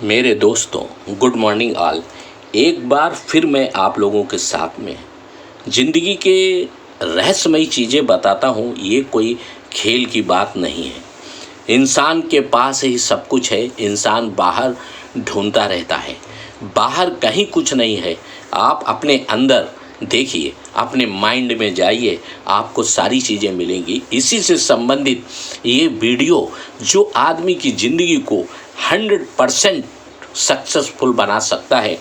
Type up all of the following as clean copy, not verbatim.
मेरे दोस्तों, good morning all. एक बार फिर मैं आप लोगों के साथ में ज़िंदगी के रहस्यमयी चीज़ें बताता हूँ। ये कोई खेल की बात नहीं है। इंसान के पास ही सब कुछ है। इंसान बाहर ढूंढता रहता है, बाहर कहीं कुछ नहीं है। आप अपने अंदर देखिए, अपने माइंड में जाइए, आपको सारी चीज़ें मिलेंगी। इसी से संबंधित ये वीडियो जो आदमी की ज़िंदगी को 100% सक्सेसफुल बना सकता है,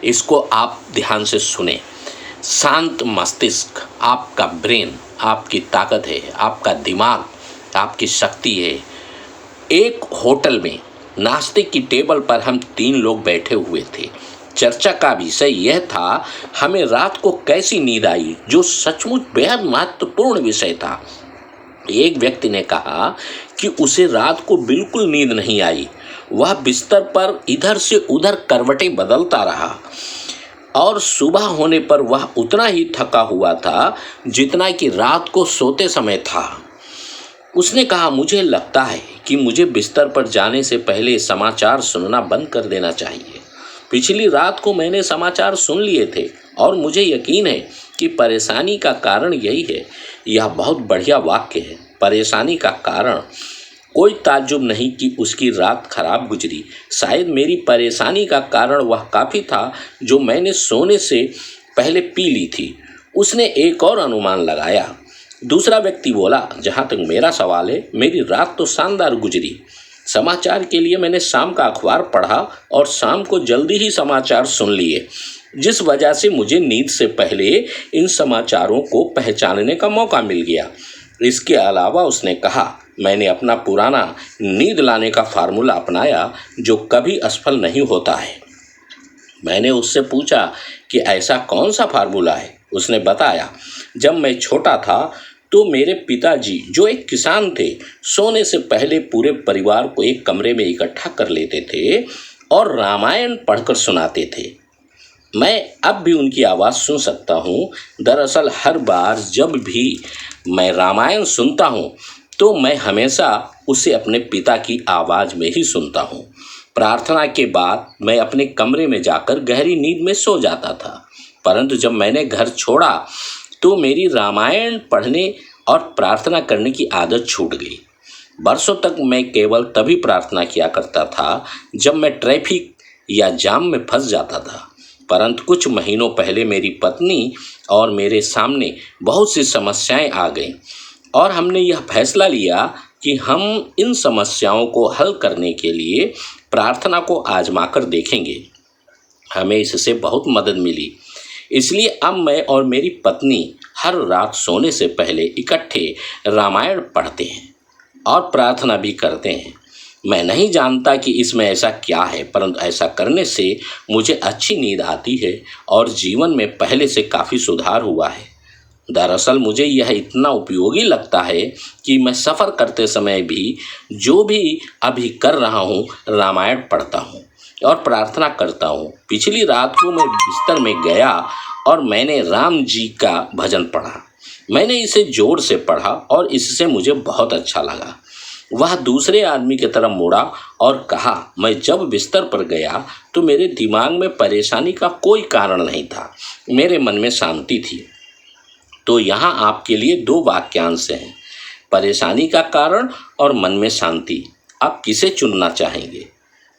इसको आप ध्यान से सुने। शांत मस्तिष्क, आपका ब्रेन आपकी ताकत है, आपका दिमाग आपकी शक्ति है। एक होटल में नाश्ते की टेबल पर हम 3 लोग बैठे हुए थे। चर्चा का विषय यह था, हमें रात को कैसी नींद आई, जो सचमुच बेहद महत्वपूर्ण विषय था। एक व्यक्ति ने कहा कि उसे रात को बिल्कुल नींद नहीं आई। वह बिस्तर पर इधर से उधर करवटें बदलता रहा और सुबह होने पर वह उतना ही थका हुआ था जितना कि रात को सोते समय था। उसने कहा, मुझे लगता है कि मुझे बिस्तर पर जाने से पहले समाचार सुनना बंद कर देना चाहिए। पिछली रात को मैंने समाचार सुन लिए थे और मुझे यकीन है कि परेशानी का कारण यही है। यह बहुत बढ़िया वाक्य है। परेशानी का कारण। कोई ताज्जुब नहीं कि उसकी रात खराब गुजरी। शायद मेरी परेशानी का कारण वह काफ़ी था जो मैंने सोने से पहले पी ली थी। उसने एक और अनुमान लगाया। दूसरा व्यक्ति बोला, जहाँ तक मेरा सवाल है, मेरी रात तो शानदार गुजरी। समाचार के लिए मैंने शाम का अखबार पढ़ा और शाम को जल्दी ही समाचार सुन लिए, जिस वजह से मुझे नींद से पहले इन समाचारों को पहचानने का मौका मिल गया। इसके अलावा उसने कहा, मैंने अपना पुराना नींद लाने का फार्मूला अपनाया जो कभी असफल नहीं होता है। मैंने उससे पूछा कि ऐसा कौन सा फार्मूला है। उसने बताया, जब मैं छोटा था तो मेरे पिताजी, जो एक किसान थे, सोने से पहले पूरे परिवार को एक कमरे में इकट्ठा कर लेते थे और रामायण पढ़कर सुनाते थे। मैं अब भी उनकी आवाज़ सुन सकता हूँ। दरअसल हर बार जब भी मैं रामायण सुनता हूँ तो मैं हमेशा उसे अपने पिता की आवाज़ में ही सुनता हूँ। प्रार्थना के बाद मैं अपने कमरे में जाकर गहरी नींद में सो जाता था, परंतु जब मैंने घर छोड़ा तो मेरी रामायण पढ़ने और प्रार्थना करने की आदत छूट गई। बरसों तक मैं केवल तभी प्रार्थना किया करता था जब मैं ट्रैफिक या जाम में फंस जाता था। परंतु कुछ महीनों पहले मेरी पत्नी और मेरे सामने बहुत सी समस्याएं आ गईं और हमने यह फैसला लिया कि हम इन समस्याओं को हल करने के लिए प्रार्थना को आजमाकर देखेंगे। हमें इससे बहुत मदद मिली। इसलिए अब मैं और मेरी पत्नी हर रात सोने से पहले इकट्ठे रामायण पढ़ते हैं और प्रार्थना भी करते हैं। मैं नहीं जानता कि इसमें ऐसा क्या है, परंतु ऐसा करने से मुझे अच्छी नींद आती है और जीवन में पहले से काफ़ी सुधार हुआ है। दरअसल मुझे यह इतना उपयोगी लगता है कि मैं सफ़र करते समय भी जो भी अभी कर रहा हूँ, रामायण पढ़ता हूँ और प्रार्थना करता हूँ। पिछली रात को मैं बिस्तर में गया और मैंने राम जी का भजन पढ़ा। मैंने इसे जोर से पढ़ा और इससे मुझे बहुत अच्छा लगा। वह दूसरे आदमी की तरफ मुड़ा और कहा, मैं जब बिस्तर पर गया तो मेरे दिमाग में परेशानी का कोई कारण नहीं था, मेरे मन में शांति थी। तो यहाँ आपके लिए 2 वाक्यांश हैं, परेशानी का कारण और मन में शांति। आप किसे चुनना चाहेंगे?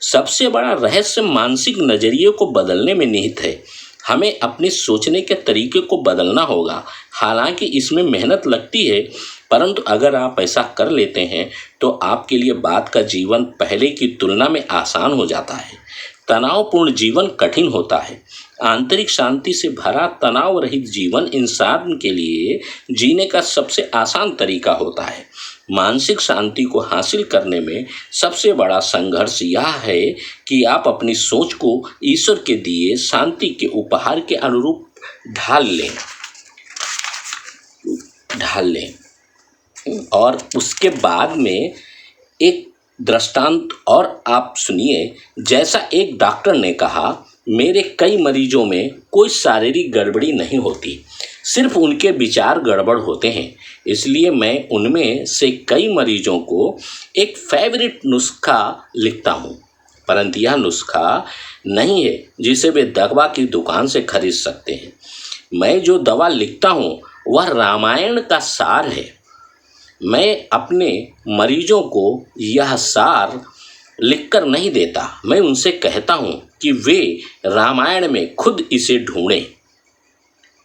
सबसे बड़ा रहस्य मानसिक नज़रिए को बदलने में निहित है। हमें अपने सोचने के तरीके को बदलना होगा। हालांकि इसमें मेहनत लगती है, परंतु अगर आप ऐसा कर लेते हैं तो आपके लिए बाद का जीवन पहले की तुलना में आसान हो जाता है। तनावपूर्ण जीवन कठिन होता है। आंतरिक शांति से भरा तनाव रहित जीवन इंसान के लिए जीने का सबसे आसान तरीका होता है। मानसिक शांति को हासिल करने में सबसे बड़ा संघर्ष यह है कि आप अपनी सोच को ईश्वर के दिए शांति के उपहार के अनुरूप ढाल लें और उसके बाद में एक दृष्टांत और आप सुनिए। जैसा एक डॉक्टर ने कहा, मेरे कई मरीजों में कोई शारीरिक गड़बड़ी नहीं होती, सिर्फ उनके विचार गड़बड़ होते हैं। इसलिए मैं उनमें से कई मरीजों को एक फेवरेट नुस्खा लिखता हूँ। परंतु यह नुस्खा नहीं है जिसे वे दवा की दुकान से खरीद सकते हैं। मैं जो दवा लिखता हूँ वह रामायण का सार है। मैं अपने मरीजों को यह सार लिखकर नहीं देता, मैं उनसे कहता हूँ कि वे रामायण में खुद इसे ढूंढें।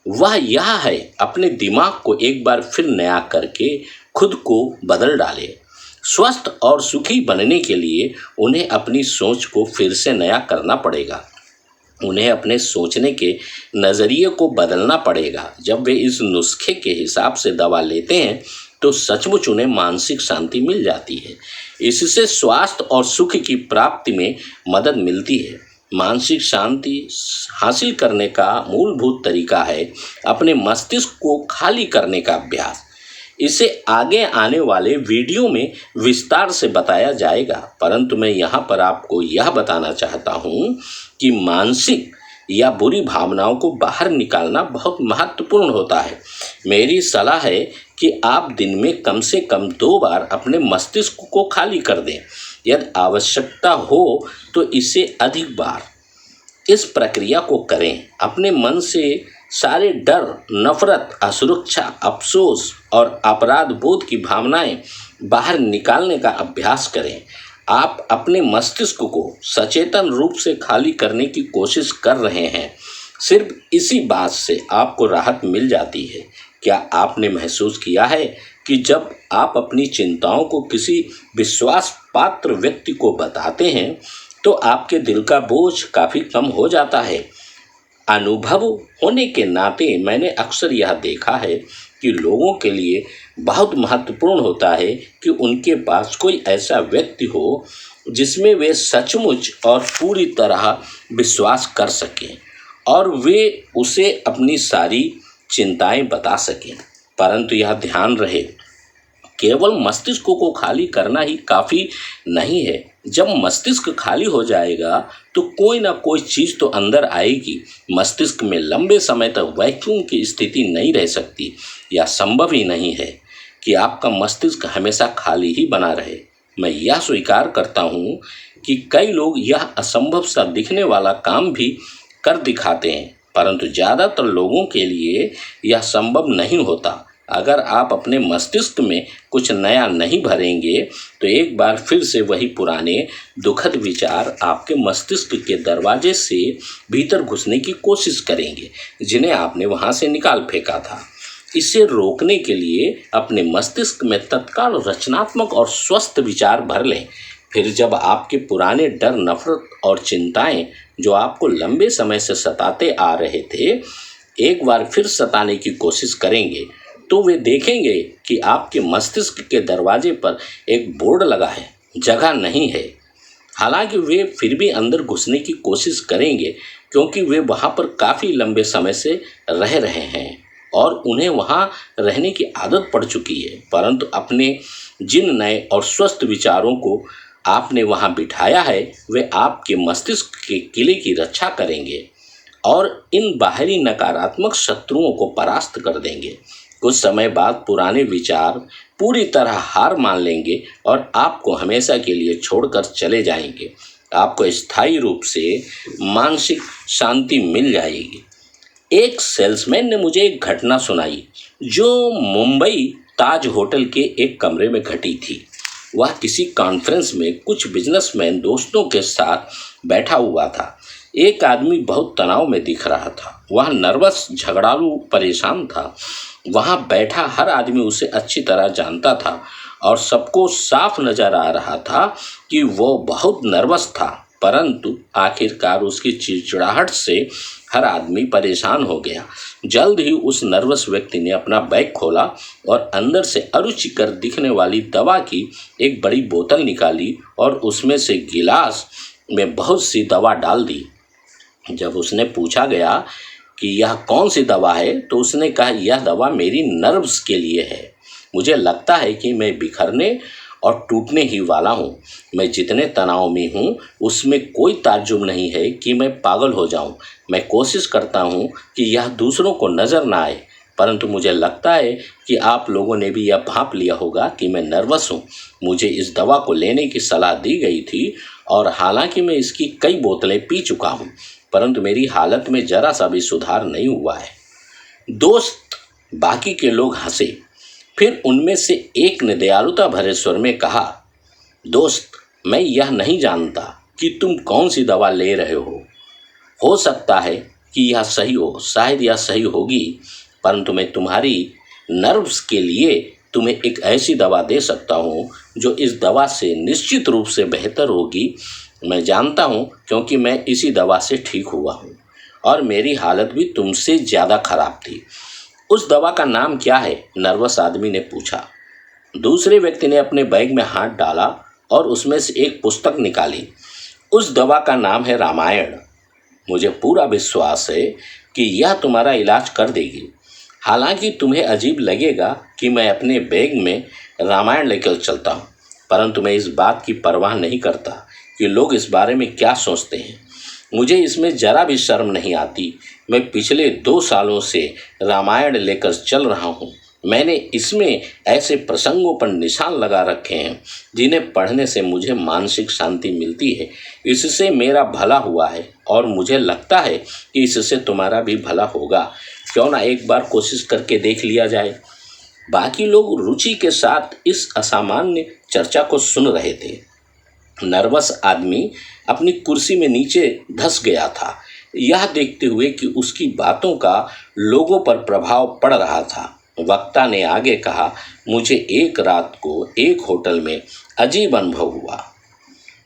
वह यह है, अपने दिमाग को एक बार फिर नया करके खुद को बदल डाले। स्वस्थ और सुखी बनने के लिए उन्हें अपनी सोच को फिर से नया करना पड़ेगा। उन्हें अपने सोचने के नज़रिए को बदलना पड़ेगा। जब वे इस नुस्खे के हिसाब से दवा लेते हैं तो सचमुच उन्हें मानसिक शांति मिल जाती है। इससे स्वास्थ्य और सुख की प्राप्ति में मदद मिलती है। मानसिक शांति हासिल करने का मूलभूत तरीका है अपने मस्तिष्क को खाली करने का अभ्यास। इसे आगे आने वाले वीडियो में विस्तार से बताया जाएगा, परंतु मैं यहाँ पर आपको यह बताना चाहता हूँ कि मानसिक या बुरी भावनाओं को बाहर निकालना बहुत महत्वपूर्ण होता है। मेरी सलाह है कि आप दिन में कम से कम 2 बार अपने मस्तिष्क को खाली कर दें। यदि आवश्यकता हो तो इससे अधिक बार इस प्रक्रिया को करें। अपने मन से सारे डर, नफरत, असुरक्षा, अफसोस और अपराध बोध की भावनाएं बाहर निकालने का अभ्यास करें। आप अपने मस्तिष्क को सचेतन रूप से खाली करने की कोशिश कर रहे हैं। सिर्फ इसी बात से आपको राहत मिल जाती है। क्या आपने महसूस किया है कि जब आप अपनी चिंताओं को किसी विश्वास पात्र व्यक्ति को बताते हैं तो आपके दिल का बोझ काफ़ी कम हो जाता है? अनुभव होने के नाते मैंने अक्सर यह देखा है कि लोगों के लिए बहुत महत्वपूर्ण होता है कि उनके पास कोई ऐसा व्यक्ति हो जिसमें वे सचमुच और पूरी तरह विश्वास कर सकें और वे उसे अपनी सारी चिंताएं बता सकें। परंतु यह ध्यान रहे, केवल मस्तिष्क को खाली करना ही काफ़ी नहीं है। जब मस्तिष्क खाली हो जाएगा तो कोई ना कोई चीज़ तो अंदर आएगी। मस्तिष्क में लंबे समय तक वैक्यूम की स्थिति नहीं रह सकती। यह संभव ही नहीं है कि आपका मस्तिष्क हमेशा खाली ही बना रहे। मैं यह स्वीकार करता हूँ कि कई लोग यह असंभव सा दिखने वाला काम भी कर दिखाते हैं, परंतु ज़्यादातर लोगों के लिए यह संभव नहीं होता। अगर आप अपने मस्तिष्क में कुछ नया नहीं भरेंगे तो एक बार फिर से वही पुराने दुखद विचार आपके मस्तिष्क के दरवाजे से भीतर घुसने की कोशिश करेंगे, जिन्हें आपने वहां से निकाल फेंका था। इसे रोकने के लिए अपने मस्तिष्क में तत्काल रचनात्मक और स्वस्थ विचार भर लें। फिर जब आपके पुराने डर, नफरत और चिंताएं जो आपको लंबे समय से सताते आ रहे थे एक बार फिर सताने की कोशिश करेंगे तो वे देखेंगे कि आपके मस्तिष्क के दरवाजे पर एक बोर्ड लगा है, जगह नहीं है। हालांकि वे फिर भी अंदर घुसने की कोशिश करेंगे क्योंकि वे वहां पर काफ़ी लंबे समय से रह रहे हैं और उन्हें वहां रहने की आदत पड़ चुकी है। परंतु अपने जिन नए और स्वस्थ विचारों को आपने वहां बिठाया है वे आपके मस्तिष्क के किले की रक्षा करेंगे और इन बाहरी नकारात्मक शत्रुओं को परास्त कर देंगे। कुछ समय बाद पुराने विचार पूरी तरह हार मान लेंगे और आपको हमेशा के लिए छोड़कर चले जाएंगे। आपको स्थायी रूप से मानसिक शांति मिल जाएगी। एक सेल्समैन ने मुझे एक घटना सुनाई जो मुंबई ताज होटल के एक कमरे में घटी थी। वह किसी कॉन्फ्रेंस में कुछ बिजनेसमैन दोस्तों के साथ बैठा हुआ था। एक आदमी बहुत तनाव में दिख रहा था। वह नर्वस, झगड़ालू, परेशान था। वहां बैठा हर आदमी उसे अच्छी तरह जानता था और सबको साफ नजर आ रहा था कि वो बहुत नर्वस था। परंतु आखिरकार उसकी चिड़चिड़ाहट से हर आदमी परेशान हो गया। जल्द ही उस नर्वस व्यक्ति ने अपना बैग खोला और अंदर से अरुचिकर दिखने वाली दवा की एक बड़ी बोतल निकाली और उसमें से गिलास में बहुत सी दवा डाल दी। जब उसने पूछा गया कि यह कौन सी दवा है तो उसने कहा, यह दवा मेरी नर्व्स के लिए है। मुझे लगता है कि मैं बिखरने और टूटने ही वाला हूँ। मैं जितने तनाव में हूँ उसमें कोई ताज्जुब नहीं है कि मैं पागल हो जाऊँ। मैं कोशिश करता हूँ कि यह दूसरों को नज़र ना आए, परंतु मुझे लगता है कि आप लोगों ने भी यह भांप लिया होगा कि मैं नर्वस हूँ। मुझे इस दवा को लेने की सलाह दी गई थी और हालांकि मैं इसकी कई बोतलें पी चुका हूँ, परंतु मेरी हालत में जरा सा भी सुधार नहीं हुआ है। दोस्त, बाकी के लोग हंसे। फिर उनमें से एक ने दयालुता भरे स्वर में कहा, दोस्त, मैं यह नहीं जानता कि तुम कौन सी दवा ले रहे हो सकता है कि यह सही हो, शायद यह सही होगी, परंतु मैं तुम्हारी नर्व्स के लिए तुम्हें एक ऐसी दवा दे सकता हूँ जो इस दवा से निश्चित रूप से बेहतर होगी। मैं जानता हूँ, क्योंकि मैं इसी दवा से ठीक हुआ हूँ और मेरी हालत भी तुमसे ज़्यादा खराब थी। उस दवा का नाम क्या है? नर्वस आदमी ने पूछा। दूसरे व्यक्ति ने अपने बैग में हाथ डाला और उसमें से एक पुस्तक निकाली। उस दवा का नाम है रामायण। मुझे पूरा विश्वास है कि यह तुम्हारा इलाज कर देगी। हालांकि तुम्हें अजीब लगेगा कि मैं अपने बैग में रामायण लेकर चलता हूँ, परंतु मैं इस बात की परवाह नहीं करता कि लोग इस बारे में क्या सोचते हैं। मुझे इसमें जरा भी शर्म नहीं आती। मैं पिछले 2 सालों से रामायण लेकर चल रहा हूँ। मैंने इसमें ऐसे प्रसंगों पर निशान लगा रखे हैं जिन्हें पढ़ने से मुझे मानसिक शांति मिलती है। इससे मेरा भला हुआ है और मुझे लगता है कि इससे तुम्हारा भी भला होगा। क्यों ना एक बार कोशिश करके देख लिया जाए। बाकी लोग रुचि के साथ इस असामान्य चर्चा को सुन रहे थे। नर्वस आदमी अपनी कुर्सी में नीचे धंस गया था, यह देखते हुए कि उसकी बातों का लोगों पर प्रभाव पड़ रहा था। वक्ता ने आगे कहा, मुझे एक रात को एक होटल में अजीब अनुभव हुआ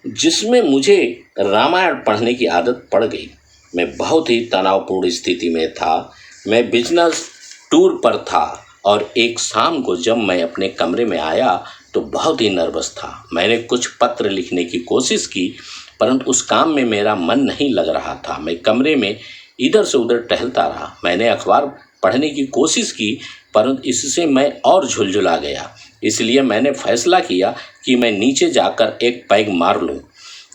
जिसमें मुझे रामायण पढ़ने की आदत पड़ गई। मैं बहुत ही तनावपूर्ण स्थिति में था। मैं बिजनेस टूर पर था और एक शाम को जब मैं अपने कमरे में आया तो बहुत ही नर्वस था। मैंने कुछ पत्र लिखने की कोशिश की, परंतु उस काम में मेरा मन नहीं लग रहा था। मैं कमरे में इधर से उधर टहलता रहा। मैंने अखबार पढ़ने की कोशिश की, परंतु इससे मैं और झुलझुला गया। इसलिए मैंने फैसला किया कि मैं नीचे जाकर एक पैग मार लूं,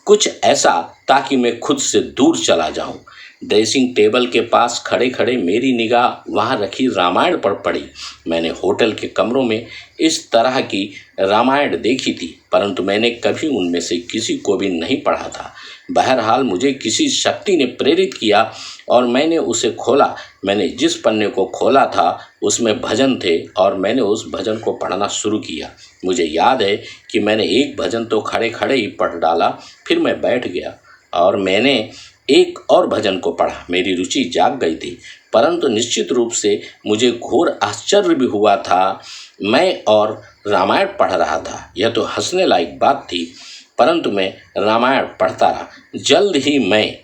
कुछ ऐसा ताकि मैं खुद से दूर चला जाऊं। ड्रेसिंग टेबल के पास खड़े खड़े मेरी निगाह वहां रखी रामायण पर पड़ी। मैंने होटल के कमरों में इस तरह की रामायण देखी थी, परंतु मैंने कभी उनमें से किसी को भी नहीं पढ़ा था। बहरहाल मुझे किसी शक्ति ने प्रेरित किया और मैंने उसे खोला। मैंने जिस पन्ने को खोला था उसमें भजन थे और मैंने उस भजन को पढ़ना शुरू किया। मुझे याद है कि मैंने एक भजन तो खड़े खड़े ही पढ़ डाला। फिर मैं बैठ गया और मैंने एक और भजन को पढ़ा। मेरी रुचि जाग गई थी, परंतु निश्चित रूप से मुझे घोर आश्चर्य भी हुआ था। मैं और रामायण पढ़ रहा था। यह तो हंसने लायक बात थी, परंतु मैं रामायण पढ़ता रहा। जल्द ही मैं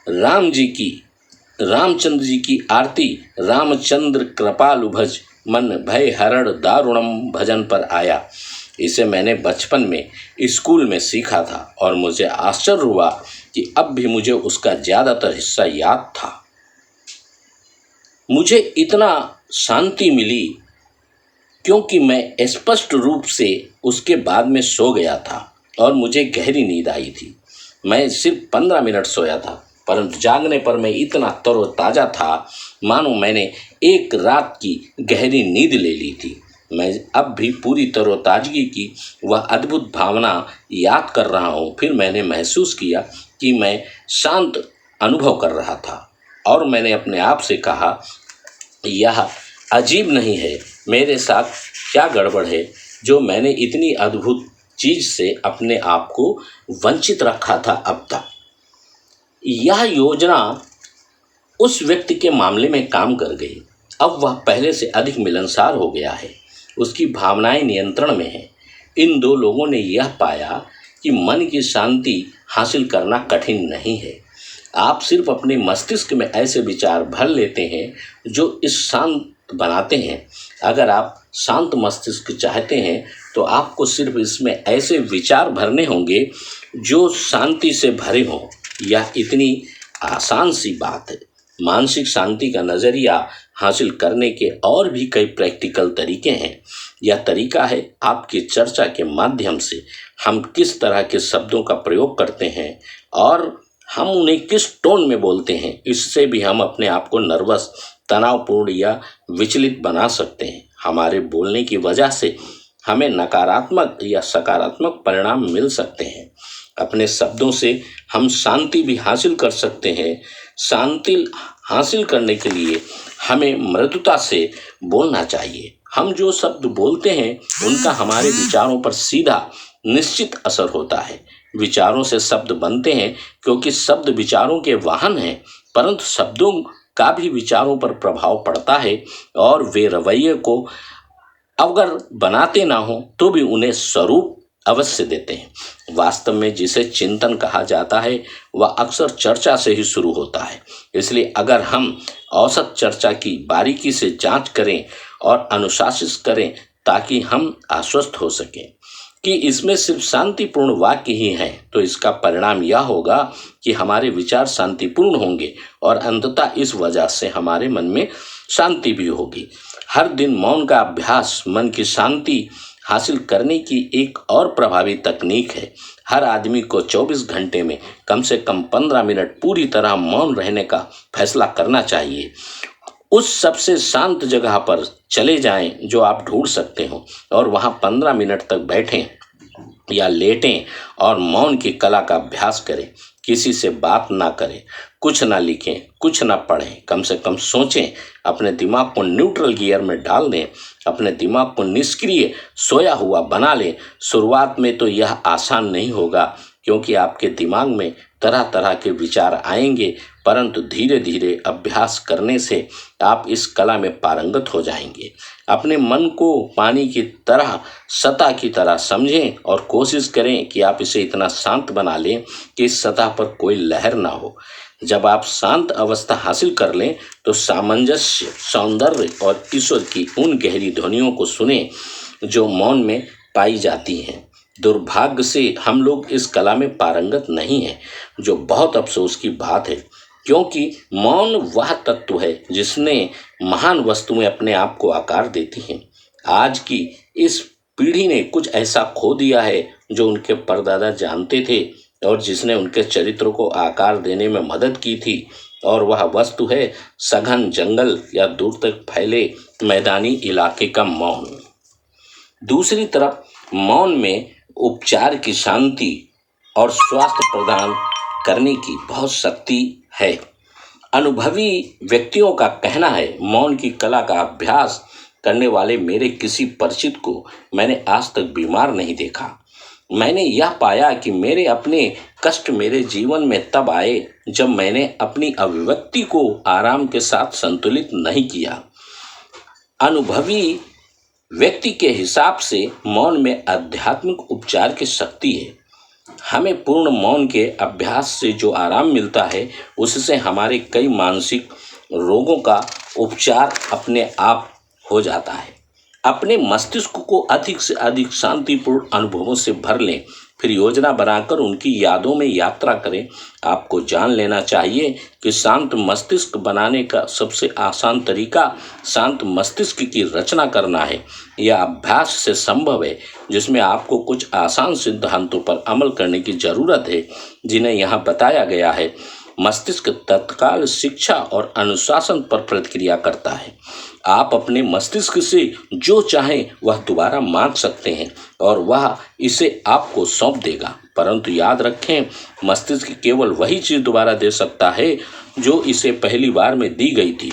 रामचंद्र जी की आरती रामचंद्र कृपालु भज मन भय हरण दारुणम भजन पर आया। इसे मैंने बचपन में स्कूल में सीखा था और मुझे आश्चर्य हुआ कि अब भी मुझे उसका ज़्यादातर हिस्सा याद था। मुझे इतना शांति मिली क्योंकि मैं स्पष्ट रूप से उसके बाद में सो गया था और मुझे गहरी नींद आई थी। मैं सिर्फ 15 मिनट सोया था, परंतु जागने पर मैं इतना तरोताज़ा था मानो मैंने एक रात की गहरी नींद ले ली थी। मैं अब भी पूरी तरोताजगी की वह अद्भुत भावना याद कर रहा हूँ। फिर मैंने महसूस किया कि मैं शांत अनुभव कर रहा था और मैंने अपने आप से कहा, यह अजीब नहीं है, मेरे साथ क्या गड़बड़ है जो मैंने इतनी अद्भुत चीज़ से अपने आप को वंचित रखा था अब तक। यह योजना उस व्यक्ति के मामले में काम कर गई। अब वह पहले से अधिक मिलनसार हो गया है, उसकी भावनाएं नियंत्रण में हैं। इन 2 लोगों ने यह पाया कि मन की शांति हासिल करना कठिन नहीं है। आप सिर्फ अपने मस्तिष्क में ऐसे विचार भर लेते हैं जो इस शांत बनाते हैं। अगर आप शांत मस्तिष्क चाहते हैं तो आपको सिर्फ इसमें ऐसे विचार भरने होंगे जो शांति से भरे हों। यह इतनी आसान सी बात है। मानसिक शांति का नज़रिया हासिल करने के और भी कई प्रैक्टिकल तरीके हैं। यह तरीका है आपकी चर्चा के माध्यम से हम किस तरह के शब्दों का प्रयोग करते हैं और हम उन्हें किस टोन में बोलते हैं। इससे भी हम अपने आप को नर्वस, तनावपूर्ण या विचलित बना सकते हैं। हमारे बोलने की वजह से हमें नकारात्मक या सकारात्मक परिणाम मिल सकते हैं। अपने शब्दों से हम शांति भी हासिल कर सकते हैं। शांति हासिल करने के लिए हमें मृदुता से बोलना चाहिए। हम जो शब्द बोलते हैं उनका हमारे विचारों पर सीधा निश्चित असर होता है। विचारों से शब्द बनते हैं क्योंकि शब्द विचारों के वाहन हैं, परंतु शब्दों का भी विचारों पर प्रभाव पड़ता है और वे रवैये को अगर बनाते ना हो तो भी उन्हें स्वरूप अवश्य देते हैं। वास्तव में जिसे चिंतन कहा जाता है वह अक्सर चर्चा से ही शुरू होता है। इसलिए अगर हम औसत चर्चा की बारीकी से जांच करें और अनुशासित करें ताकि हम आश्वस्त हो सकें कि इसमें सिर्फ शांतिपूर्ण वाक्य ही हैं, तो इसका परिणाम यह होगा कि हमारे विचार शांतिपूर्ण होंगे और अंततः इस वजह से हमारे मन में शांति भी होगी। हर दिन मौन का अभ्यास मन की शांति हासिल करने की एक और प्रभावी तकनीक है। हर आदमी को 24 घंटे में कम से कम 15 मिनट पूरी तरह मौन रहने का फैसला करना चाहिए। उस सबसे शांत जगह पर चले जाएं जो आप ढूंढ सकते हो और वहां 15 मिनट तक बैठें या लेटें और मौन की कला का अभ्यास करें। किसी से बात ना करें, कुछ ना लिखें, कुछ ना पढ़ें, कम से कम सोचें। अपने दिमाग को न्यूट्रल गियर में डाल दें, अपने दिमाग को निष्क्रिय सोया हुआ बना लें। शुरुआत में तो यह आसान नहीं होगा क्योंकि आपके दिमाग में तरह तरह के विचार आएंगे, परंतु धीरे धीरे अभ्यास करने से आप इस कला में पारंगत हो जाएंगे। अपने मन को पानी की तरह, सतह की तरह समझें और कोशिश करें कि आप इसे इतना शांत बना लें कि इस सतह पर कोई लहर ना हो। जब आप शांत अवस्था हासिल कर लें तो सामंजस्य, सौंदर्य और ईश्वर की उन गहरी ध्वनियों को सुनें जो मौन में पाई जाती हैं। दुर्भाग्य से हम लोग इस कला में पारंगत नहीं हैं, जो बहुत अफसोस की बात है, क्योंकि मौन वह तत्व है जिसने महान वस्तुएं अपने आप को आकार देती हैं। आज की इस पीढ़ी ने कुछ ऐसा खो दिया है जो उनके परदादा जानते थे और जिसने उनके चरित्र को आकार देने में मदद की थी, और वह वस्तु है सघन जंगल या दूर तक फैले मैदानी इलाके का मौन। दूसरी तरफ मौन में उपचार की शांति और स्वास्थ्य प्रदान करने की बहुत शक्ति है। अनुभवी व्यक्तियों का कहना है, मौन की कला का अभ्यास करने वाले मेरे किसी परिचित को मैंने आज तक बीमार नहीं देखा। मैंने यह पाया कि मेरे अपने कष्ट मेरे जीवन में तब आए जब मैंने अपनी अभिव्यक्ति को आराम के साथ संतुलित नहीं किया। अनुभवी व्यक्ति के हिसाब से मौन में आध्यात्मिक उपचार की शक्ति है। हमें पूर्ण मौन के अभ्यास से जो आराम मिलता है उससे हमारे कई मानसिक रोगों का उपचार अपने आप हो जाता है। अपने मस्तिष्क को अधिक से अधिक शांतिपूर्ण अनुभवों से भर लें, फिर योजना बनाकर उनकी यादों में यात्रा करें। आपको जान लेना चाहिए कि शांत मस्तिष्क बनाने का सबसे आसान तरीका शांत मस्तिष्क की रचना करना है। यह अभ्यास से संभव है, जिसमें आपको कुछ आसान सिद्धांतों पर अमल करने की जरूरत है जिन्हें यहाँ बताया गया है। मस्तिष्क तत्काल शिक्षा और अनुशासन पर प्रतिक्रिया करता है। आप अपने मस्तिष्क से जो चाहें वह दोबारा मांग सकते हैं और वह इसे आपको सौंप देगा, परंतु याद रखें, मस्तिष्क केवल वही चीज़ दोबारा दे सकता है जो इसे पहली बार में दी गई थी।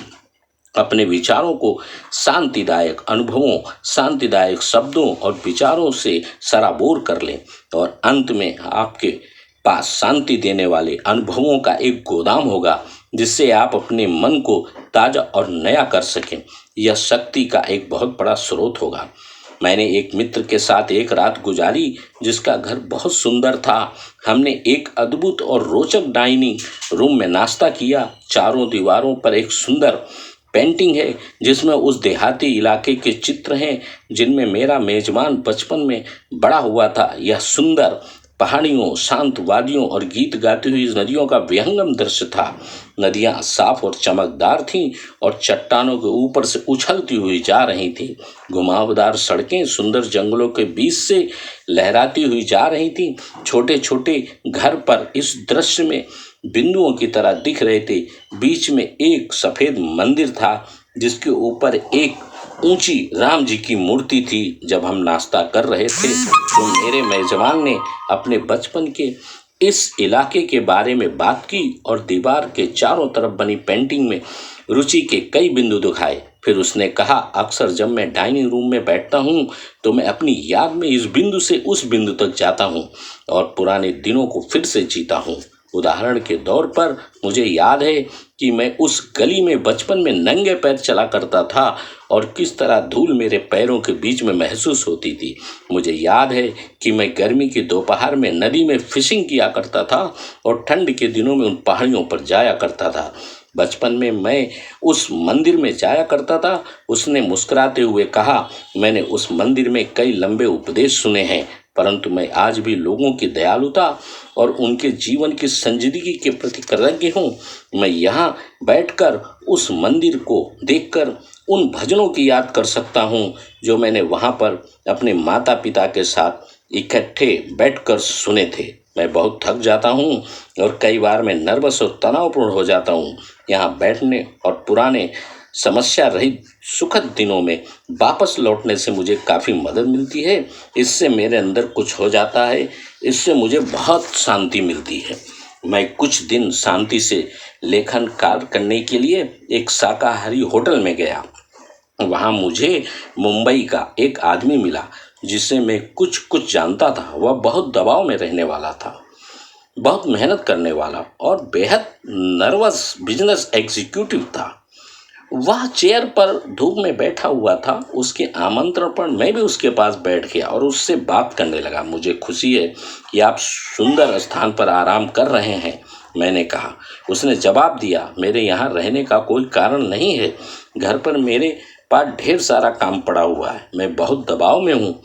अपने विचारों को शांतिदायक अनुभवों, शांतिदायक शब्दों और विचारों से सराबोर कर लें और अंत में आपके पास शांति देने वाले अनुभवों का एक गोदाम होगा जिससे आप अपने मन को ताज़ा और नया कर सकें। यह शक्ति का एक बहुत बड़ा स्रोत होगा। मैंने एक मित्र के साथ एक रात गुजारी जिसका घर बहुत सुंदर था। हमने एक अद्भुत और रोचक डाइनिंग रूम में नाश्ता किया। चारों दीवारों पर एक सुंदर पेंटिंग है जिसमें उस देहाती इलाके के चित्र हैं जिनमें मेरा मेजबान बचपन में बड़ा हुआ था। यह सुंदर पहाड़ियों, शांत वादियों और गीत गाती हुई नदियों का विहंगम दृश्य था। नदियां साफ और चमकदार थीं और चट्टानों के ऊपर से उछलती हुई जा रही थीं। घुमावदार सड़कें सुंदर जंगलों के बीच से लहराती हुई जा रही थीं। छोटे छोटे घर पर इस दृश्य में बिंदुओं की तरह दिख रहे थे। बीच में एक सफ़ेद मंदिर था जिसके ऊपर एक ऊंची राम जी की मूर्ति थी। जब हम नाश्ता कर रहे थे तो मेरे मेजबान ने अपने बचपन के इस इलाके के बारे में बात की और दीवार के चारों तरफ बनी पेंटिंग में रुचि के कई बिंदु दिखाए। फिर उसने कहा, अक्सर जब मैं डाइनिंग रूम में बैठता हूँ तो मैं अपनी याद में इस बिंदु से उस बिंदु तक जाता हूँ और पुराने दिनों को फिर से जीता हूँ। उदाहरण के तौर पर मुझे याद है कि मैं उस गली में बचपन में नंगे पैर चला करता था और किस तरह धूल मेरे पैरों के बीच में महसूस होती थी। मुझे याद है कि मैं गर्मी की दोपहर में नदी में फिशिंग किया करता था और ठंड के दिनों में उन पहाड़ियों पर जाया करता था। बचपन में मैं उस मंदिर में जाया करता था। उसने मुस्कुराते हुए कहा, मैंने उस मंदिर में कई लंबे उपदेश सुने हैं, परंतु मैं आज भी लोगों की दयालुता और उनके जीवन की संजीदगी के प्रति कृतज्ञ हूँ। मैं यहाँ बैठकर उस मंदिर को देखकर उन भजनों की याद कर सकता हूँ जो मैंने वहाँ पर अपने माता पिता के साथ इकट्ठे बैठकर सुने थे। मैं बहुत थक जाता हूँ और कई बार मैं नर्वस और तनावपूर्ण हो जाता हूँ। यहाँ बैठने और पुराने समस्या रहित सुखद दिनों में वापस लौटने से मुझे काफ़ी मदद मिलती है। इससे मेरे अंदर कुछ हो जाता है, इससे मुझे बहुत शांति मिलती है। मैं कुछ दिन शांति से लेखन कार्य करने के लिए एक शाकाहारी होटल में गया। वहाँ मुझे मुंबई का एक आदमी मिला जिसे मैं कुछ जानता था। वह बहुत दबाव में रहने वाला था, बहुत मेहनत करने वाला और बेहद नर्वस बिजनेस एग्जीक्यूटिव था। वह चेयर पर धूप में बैठा हुआ था। उसके आमंत्रण पर मैं भी उसके पास बैठ गया और उससे बात करने लगा। मुझे खुशी है कि आप सुंदर स्थान पर आराम कर रहे हैं, मैंने कहा। उसने जवाब दिया, मेरे यहाँ रहने का कोई कारण नहीं है। घर पर मेरे पास ढेर सारा काम पड़ा हुआ है। मैं बहुत दबाव में हूँ।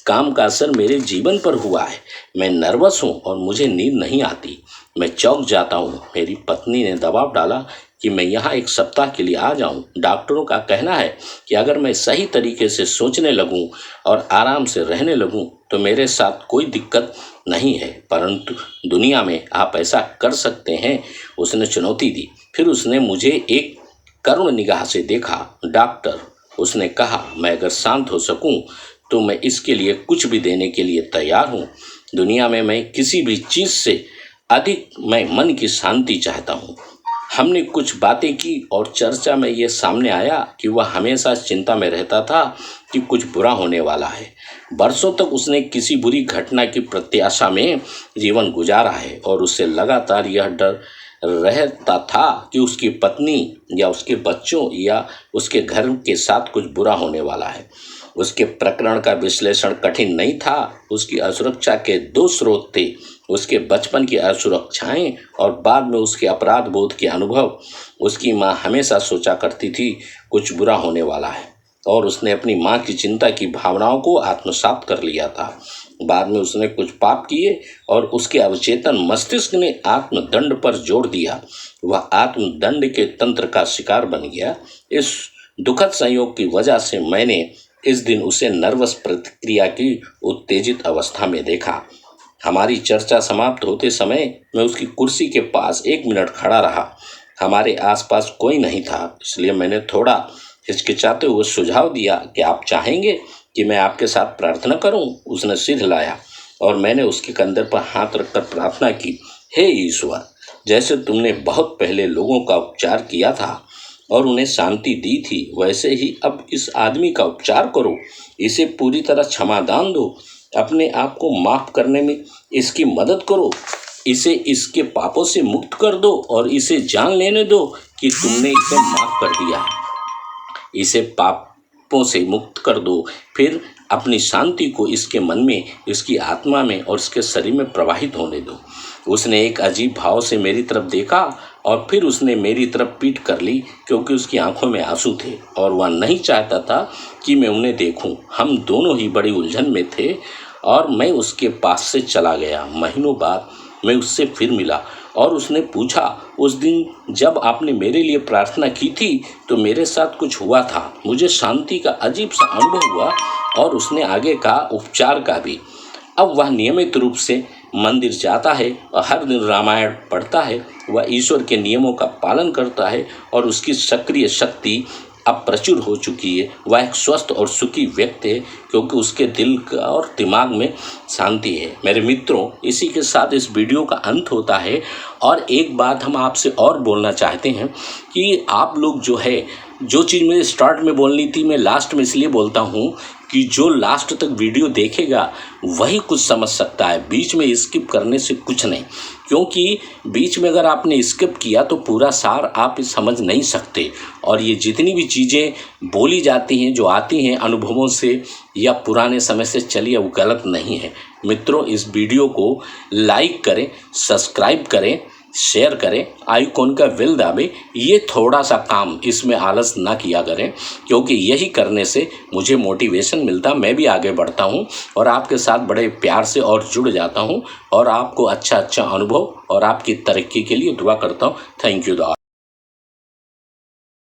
काम का असर मेरे जीवन पर हुआ है। मैं नर्वस हूँ और मुझे नींद नहीं आती। मैं चौंक जाता हूँ। मेरी पत्नी ने दबाव डाला कि मैं यहाँ एक सप्ताह के लिए आ जाऊँ। डॉक्टरों का कहना है कि अगर मैं सही तरीके से सोचने लगूँ और आराम से रहने लगूँ तो मेरे साथ कोई दिक्कत नहीं है, परंतु दुनिया में आप ऐसा कर सकते हैं, उसने चुनौती दी। फिर उसने मुझे एक करुण निगाह से देखा। डॉक्टर, उसने कहा, मैं अगर शांत हो सकूं तो मैं इसके लिए कुछ भी देने के लिए तैयार हूं। दुनिया में मैं किसी भी चीज़ से अधिक मैं मन की शांति चाहता हूं। हमने कुछ बातें की और चर्चा में ये सामने आया कि वह हमेशा चिंता में रहता था कि कुछ बुरा होने वाला है। बरसों तक उसने किसी बुरी घटना की प्रत्याशा में जीवन गुजारा है और उससे लगातार यह डर रहता था कि उसकी पत्नी या उसके बच्चों या उसके घर के साथ कुछ बुरा होने वाला है। उसके प्रकरण का विश्लेषण कठिन नहीं था। उसकी असुरक्षा के दो स्रोत थे, उसके बचपन की असुरक्षाएं और बाद में उसके अपराध बोध के अनुभव। उसकी माँ हमेशा सोचा करती थी कुछ बुरा होने वाला है और उसने अपनी माँ की चिंता की भावनाओं को आत्मसात कर लिया था। बाद में उसने कुछ पाप किए और उसके अवचेतन मस्तिष्क ने आत्मदंड पर जोर दिया। वह आत्मदंड के तंत्र का शिकार बन गया। इस दुखद संयोग की वजह से मैंने इस दिन उसे नर्वस प्रतिक्रिया की उत्तेजित अवस्था में देखा। हमारी चर्चा समाप्त होते समय मैं उसकी कुर्सी के पास 1 मिनट खड़ा रहा। हमारे आसपास कोई नहीं था, इसलिए मैंने थोड़ा हिचकिचाते हुए सुझाव दिया कि आप चाहेंगे कि मैं आपके साथ प्रार्थना करूं। उसने सिर हिलाया और मैंने उसके कंधे पर हाथ रखकर प्रार्थना की, हे ईश्वर, जैसे तुमने बहुत पहले लोगों का उपचार किया था और उन्हें शांति दी थी, वैसे ही अब इस आदमी का उपचार करो। इसे पूरी तरह क्षमादान दो, अपने आप को माफ करने में इसकी मदद करो। इसे इसके पापों से मुक्त कर दो और इसे जान लेने दो कि तुमने इसे माफ कर दिया है। इसे पापों से मुक्त कर दो, फिर अपनी शांति को इसके मन में, इसकी आत्मा में और इसके शरीर में प्रवाहित होने दो। उसने एक अजीब भाव से मेरी तरफ देखा और फिर उसने मेरी तरफ पीठ कर ली क्योंकि उसकी आंखों में आंसू थे और वह नहीं चाहता था कि मैं उन्हें देखूं। हम दोनों ही बड़ी उलझन में थे और मैं उसके पास से चला गया। महीनों बाद मैं उससे फिर मिला और उसने पूछा, उस दिन जब आपने मेरे लिए प्रार्थना की थी तो मेरे साथ कुछ हुआ था। मुझे शांति का अजीब सा अनुभव हुआ और उसने आगे कहा, उपचार का भी। अब वह नियमित रूप से मंदिर जाता है और हर दिन रामायण पढ़ता है। वह ईश्वर के नियमों का पालन करता है और उसकी सक्रिय शक्ति अब प्रचुर हो चुकी है, वह एक स्वस्थ और सुखी व्यक्ति है, क्योंकि उसके दिल का और दिमाग में शांति है। मेरे मित्रों, इसी के साथ इस वीडियो का अंत होता है। और एक बात हम आपसे और बोलना चाहते हैं कि आप लोग जो है, जो चीज़ मुझे स्टार्ट में बोलनी थी मैं लास्ट में इसलिए बोलता हूँ कि जो लास्ट तक वीडियो देखेगा वही कुछ समझ सकता है, बीच में स्किप करने से कुछ नहीं। क्योंकि बीच में अगर आपने स्किप किया तो पूरा सार आप समझ नहीं सकते। और ये जितनी भी चीज़ें बोली जाती हैं, जो आती हैं अनुभवों से या पुराने समय से चली है, वो गलत नहीं है। मित्रों, इस वीडियो को लाइक करें, सब्सक्राइब करें, शेयर करें, आइकॉन का बेल दाबें। ये थोड़ा सा काम इसमें आलस ना किया करें, क्योंकि यही करने से मुझे मोटिवेशन मिलता, मैं भी आगे बढ़ता हूँ और आपके साथ बड़े प्यार से और जुड़ जाता हूँ और आपको अच्छा अनुभव और आपकी तरक्की के लिए दुआ करता हूँ। Thank you.